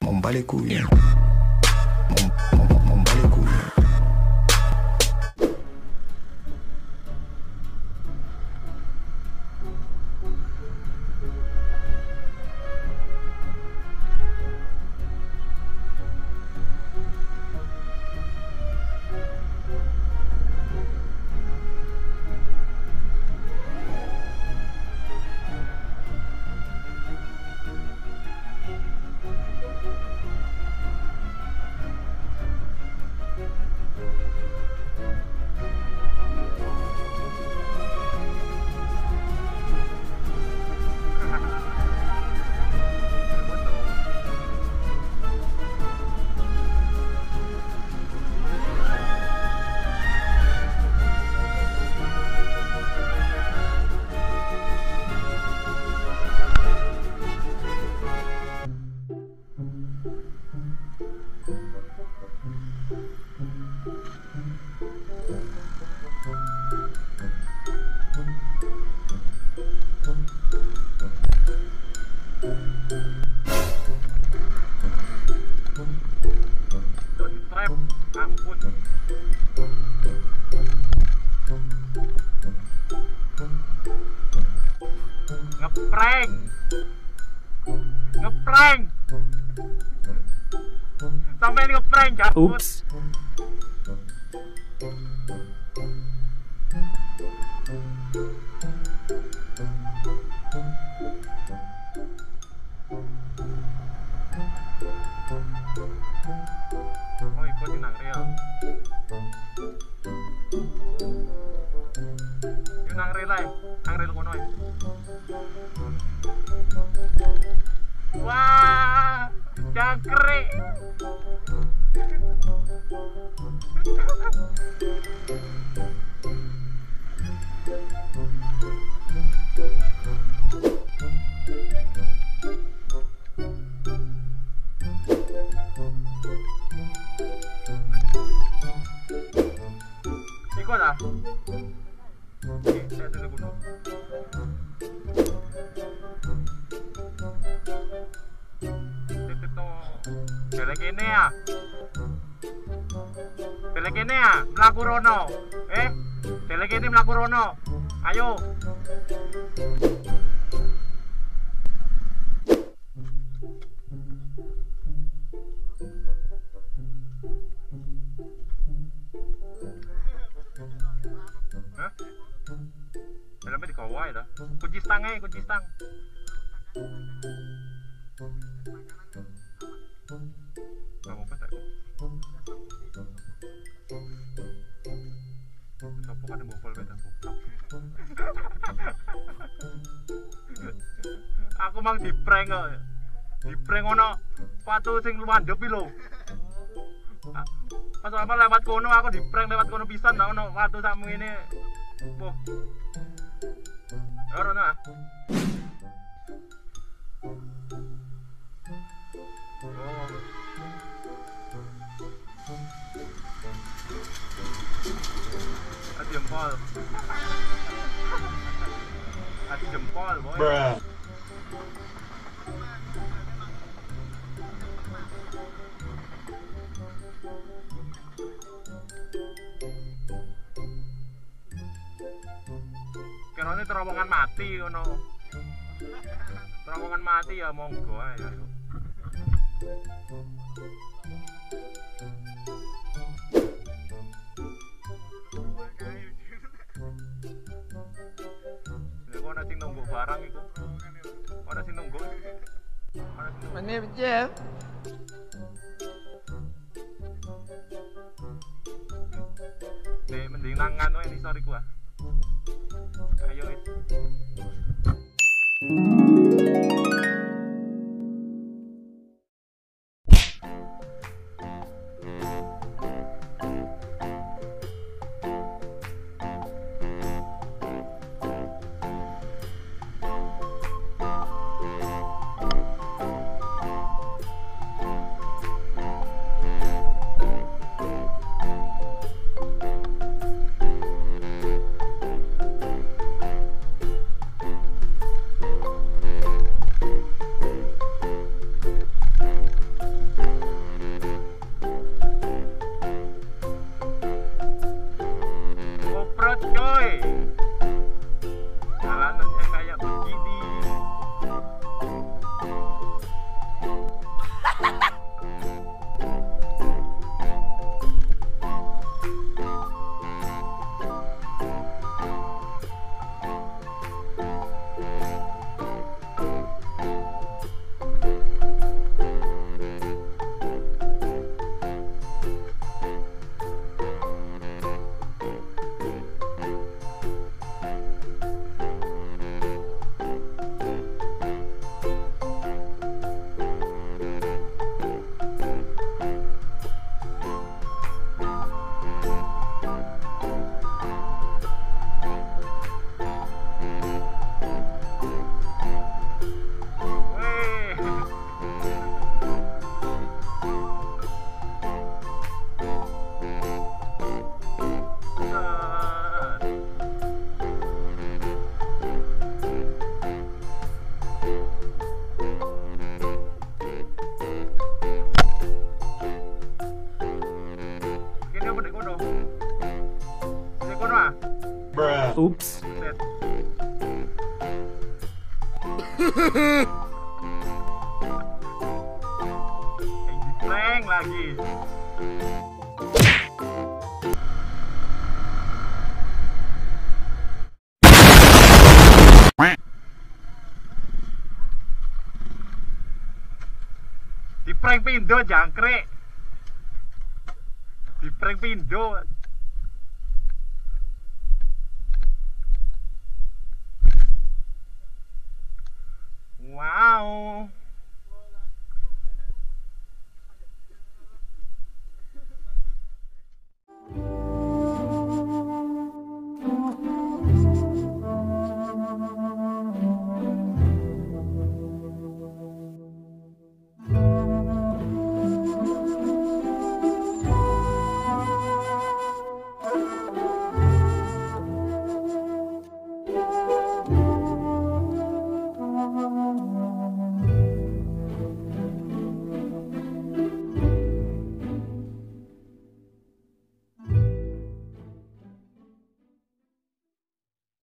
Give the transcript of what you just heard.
M'en bats les couilles. M'en bats les couilles. Ampun. Ngeprank. Ngeprank. Sampai ngeprank, Kak. Oops. Oh, ikut di nang real. Yung nang real ay. Nang real ko noy. Wah, jangkrik. Ikut ah. Oke, saya sudah gunung. Belek ini ya. Belek ini ya, mlaku rono. Belek ini mlaku rono. Ayo. Hah? Dalamnya di kawah ya, kunci stang aja, kunci stang. Kamu apa tak? Sopo kan bopol beta goblok. Aku mang di-prank kok. Di-prank ono patu sing luwandep iki lho. Pas apa lewat kono aku di-prank lewat kono pisan nah ono watu sakmu ini. Poh. Ora nah. Oh. Adi jempol. Adi jempol, boy. Bruh. Kira-kira terowongan mati ngono. Terowongan mati ya monggo ae ayo. Lha ana sing nunggu barang iku. Ana sing nunggu. My name is Jeff. Nek mending nang anu ini sorry ku ah. Ayo wis. Oops. Buset. Di prank lagi. Di prank pindo jangkrik. Di prank pindo. Wow.